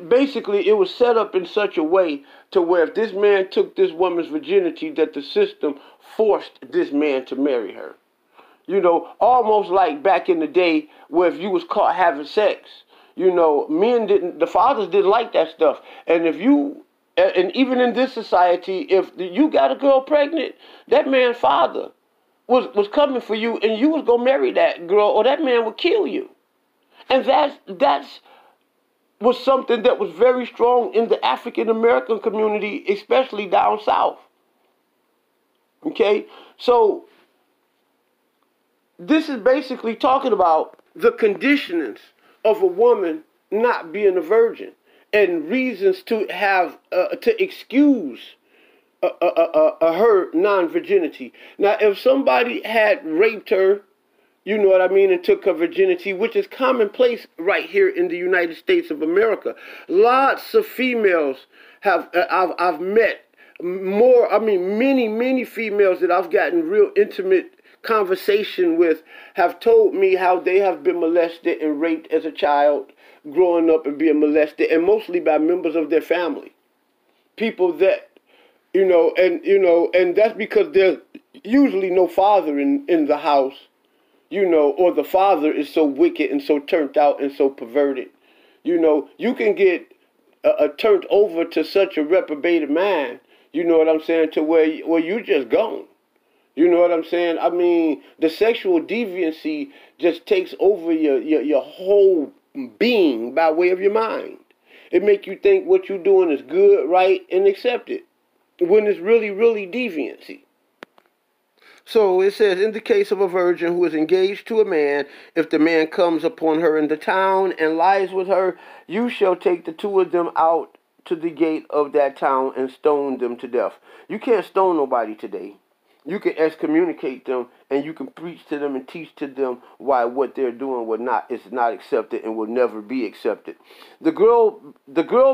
basically it was set up in such a way to where if this man took this woman's virginity, that the system forced this man to marry her. Almost like back in the day where if you was caught having sex, the fathers didn't like that stuff. And even in this society, if you got a girl pregnant, that man's father was coming for you, and you was gonna marry that girl, or that man would kill you. And that's was something that was very strong in the African American community, especially down south. Okay, so this is basically talking about the conditionings of a woman not being a virgin and reasons to have to excuse her non-virginity. Now, if somebody had raped her, and took her virginity, which is commonplace right here in the United States of America. Lots of females I've met many females that I've gotten real intimate conversation with have told me how they have been molested and raped as a child, growing up and being molested, and mostly by members of their family. People that, and that's because there's usually no father in the house, or the father is so wicked and so turned out and so perverted. You can get turned over to such a reprobated mind, to where you just gone. You know what I'm saying? I mean, the sexual deviancy just takes over your whole being by way of your mind. It makes you think what you're doing is good, right, and accepted, when it's really, really deviancy. So it says, in the case of a virgin who is engaged to a man, if the man comes upon her in the town and lies with her, you shall take the two of them out to the gate of that town and stone them to death. You can't stone nobody today. You can excommunicate them, and you can preach to them and teach to them why what they're doing is not accepted and will never be accepted. The girl,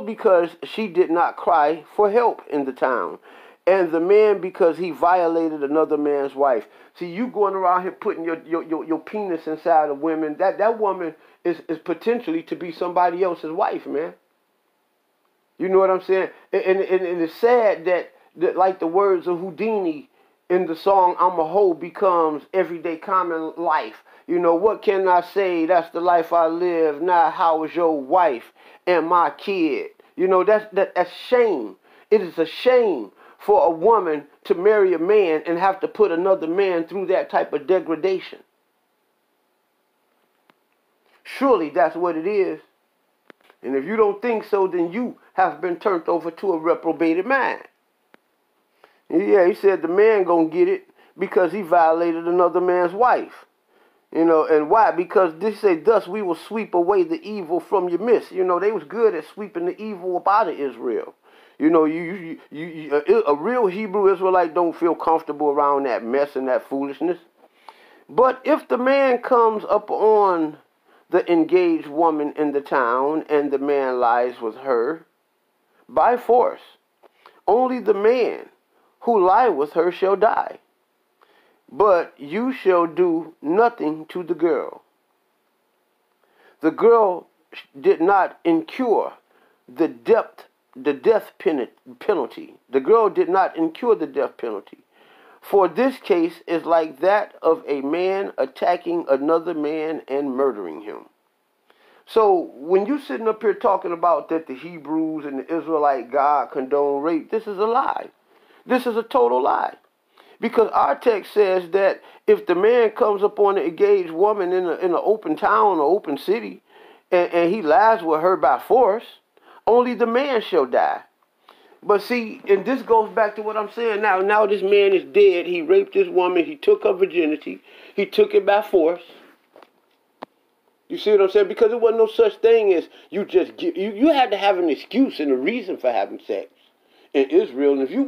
because she did not cry for help in the town, and the man because he violated another man's wife. See, you going around here putting your penis inside of women, that woman is potentially to be somebody else's wife, man. You know what I'm saying? And it's sad that like the words of Houdini in the song I'm a Hoe becomes everyday common life. You know, what can I say? That's the life I live. Now, how is your wife and my kid? You know, that's shame. It is a shame for a woman to marry a man and have to put another man through that type of degradation. Surely that's what it is. And if you don't think so, then you have been turned over to a reprobated mind. Yeah, he said the man gonna get it because he violated another man's wife. You know, and why? Because this say, thus we will sweep away the evil from your midst. You know, they was good at sweeping the evil up out of Israel. You know, a real Hebrew Israelite don't feel comfortable around that mess and that foolishness. But if the man comes up on the engaged woman in the town and the man lies with her by force, only the man who lie with her shall die. But you shall do nothing to the girl. The girl did not incur the death penalty. The girl did not incur the death penalty. For this case is like that of a man attacking another man and murdering him. So when you sitting up here talking about that the Hebrews and the Israelite God condone rape, this is a lie. This is a total lie. Because our text says that if the man comes upon an engaged woman in an open town or open city and he lies with her by force, only the man shall die. But see, and this goes back to what I'm saying now. Now this man is dead. He raped this woman. He took her virginity. He took it by force. You see what I'm saying? Because there wasn't no such thing as you just get, you had to have an excuse and a reason for having sex in Israel. And if you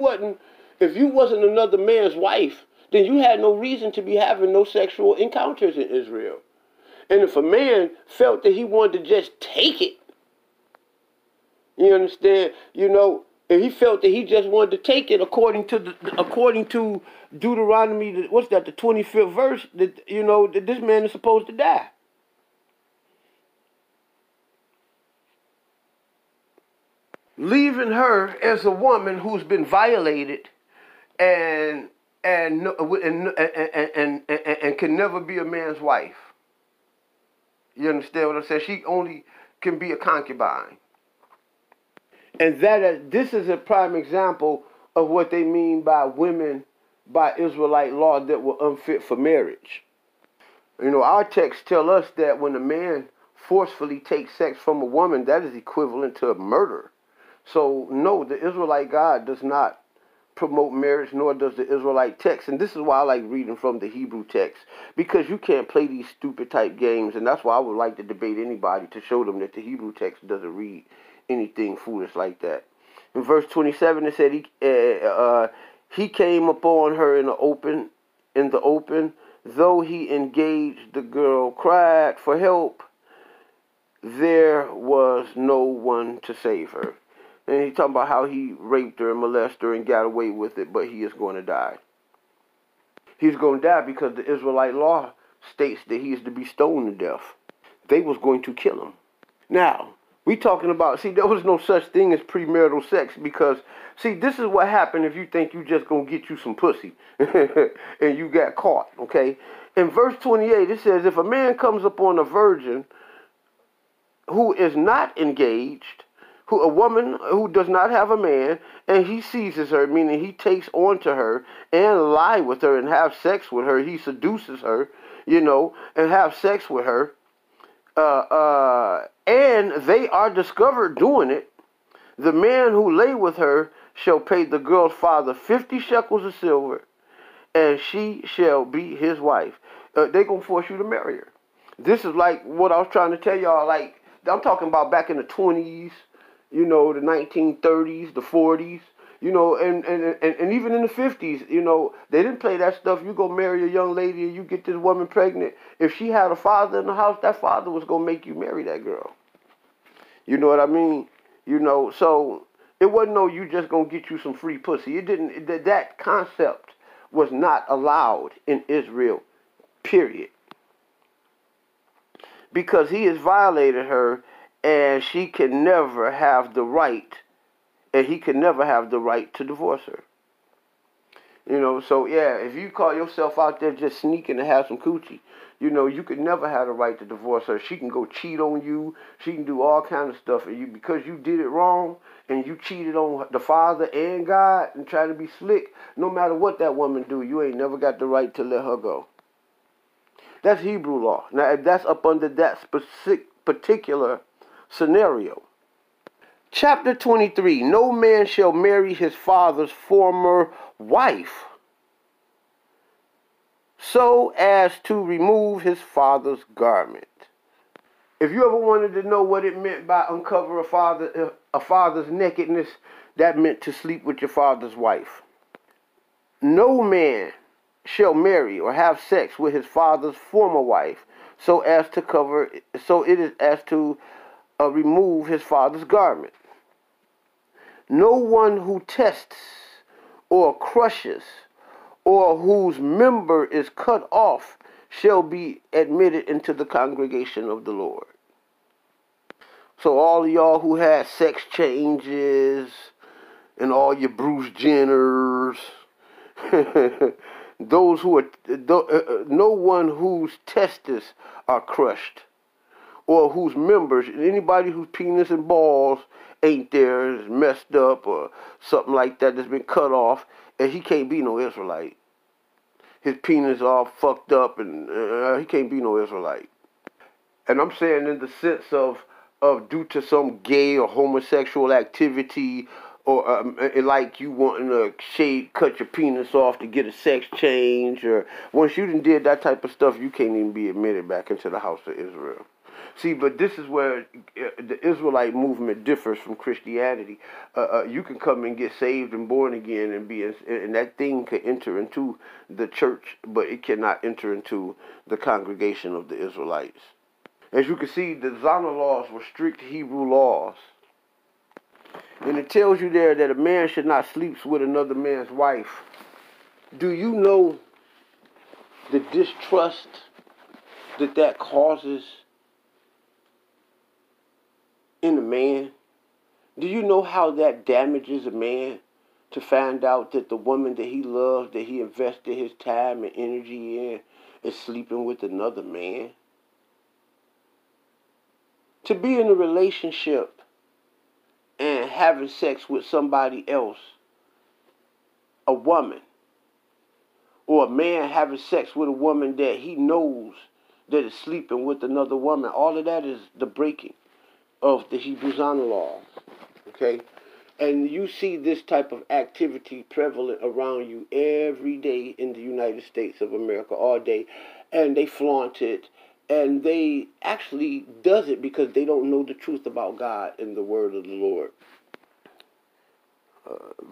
wasn't another man's wife, then you had no reason to be having no sexual encounters in Israel. And if a man felt that he wanted to just take it, you understand? You know, if he felt that he just wanted to take it according to Deuteronomy, what's that, the 25th verse, that you know that this man is supposed to die. Leaving her as a woman who's been violated and can never be a man's wife. You understand what I'm saying? She only can be a concubine. And this is a prime example of what they mean by women by Israelite law that were unfit for marriage. You know, our texts tell us that when a man forcefully takes sex from a woman, that is equivalent to a murder. So, no, the Israelite God does not promote marriage, nor does the Israelite text. And this is why I like reading from the Hebrew text, because you can't play these stupid type games. And that's why I would like to debate anybody to show them that the Hebrew text doesn't read anything foolish like that. In verse 27, it said he came upon her in the open, though he engaged the girl, cried for help. There was no one to save her. And he's talking about how he raped her and molested her and got away with it, but he is going to die. He's going to die because the Israelite law states that he is to be stoned to death. They was going to kill him. Now, we talking about, see, there was no such thing as premarital sex because, see, this is what happened if you think you just going to get you some pussy and you got caught, okay? In verse 28, it says, if a man comes upon a virgin who is not engaged, a woman who does not have a man, and he seizes her, meaning he takes on to her and lie with her and have sex with her, he seduces her, you know, and have sex with her, and they are discovered doing it, the man who lay with her shall pay the girl's father 50 shekels of silver, and she shall be his wife. They're going to force you to marry her. This is like what I was trying to tell y'all, like, I'm talking about back in the 20s, you know, the 1930s, the 40s, you know, and even in the 50s, you know, they didn't play that stuff. You go marry a young lady and you get this woman pregnant. If she had a father in the house, that father was going to make you marry that girl. You know what I mean? You know, so It wasn't no you just gonna get you some free pussy. It didn't. That concept was not allowed in Israel. Period. Because he has violated her, and she can never have the right, and he can never have the right to divorce her. You know, so yeah, if you call yourself out there just sneaking to have some coochie, you know, you could never have the right to divorce her. She can go cheat on you. She can do all kinds of stuff, and you, because you did it wrong and you cheated on the Father and God and trying to be slick. No matter what that woman do, you ain't never got the right to let her go. That's Hebrew law. Now, that's up under that specific particular scenario. Chapter 23, no man shall marry his father's former wife so as to remove his father's garment. If you ever wanted to know what it meant by uncover a father's nakedness, that meant to sleep with your father's wife. No man shall marry or have sex with his father's former wife so as to cover, so it is as to remove his father's garment. No one who tests or crushes or whose member is cut off shall be admitted into the congregation of the Lord. So all of y'all who had sex changes and all your Bruce Jenners, those who are, no one whose testes are crushed or whose members, anybody whose penis and balls ain't there, is messed up or something like that that's been cut off, and he can't be no Israelite. His penis all fucked up, and he can't be no Israelite. And I'm saying in the sense of due to some gay or homosexual activity, or like you wanting to cut your penis off to get a sex change, or once you done did that type of stuff, you can't even be admitted back into the house of Israel. See, but this is where the Israelite movement differs from Christianity. You can come and get saved and born again and that thing can enter into the church, but it cannot enter into the congregation of the Israelites. As you can see, the Zanah Laws were strict Hebrew laws. And it tells you there that a man should not sleep with another man's wife. Do you know the distrust that causes in a man? Do you know how that damages a man to find out that the woman that he loves, that he invested his time and energy in, is sleeping with another man? To be in a relationship and having sex with somebody else, a woman, or a man having sex with a woman that he knows that is sleeping with another woman, all of that is the breaking of the Hebrew Zanah Laws, okay? And you see this type of activity prevalent around you every day in the United States of America, all day, and they flaunt it, and they actually does it because they don't know the truth about God and the word of the Lord.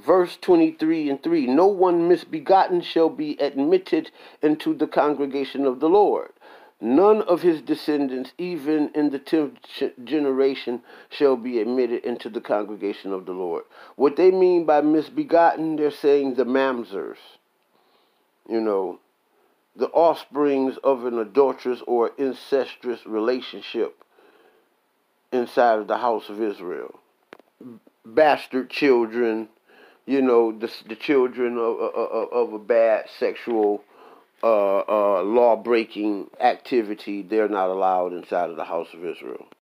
Verse 23:3, no one misbegotten shall be admitted into the congregation of the Lord. None of his descendants, even in the 10th generation, shall be admitted into the congregation of the Lord. What they mean by misbegotten, they're saying the mamzers, you know, the offsprings of an adulterous or incestuous relationship inside of the house of Israel. Bastard children, you know, the children of a bad sexual law-breaking activity, they're not allowed inside of the house of Israel.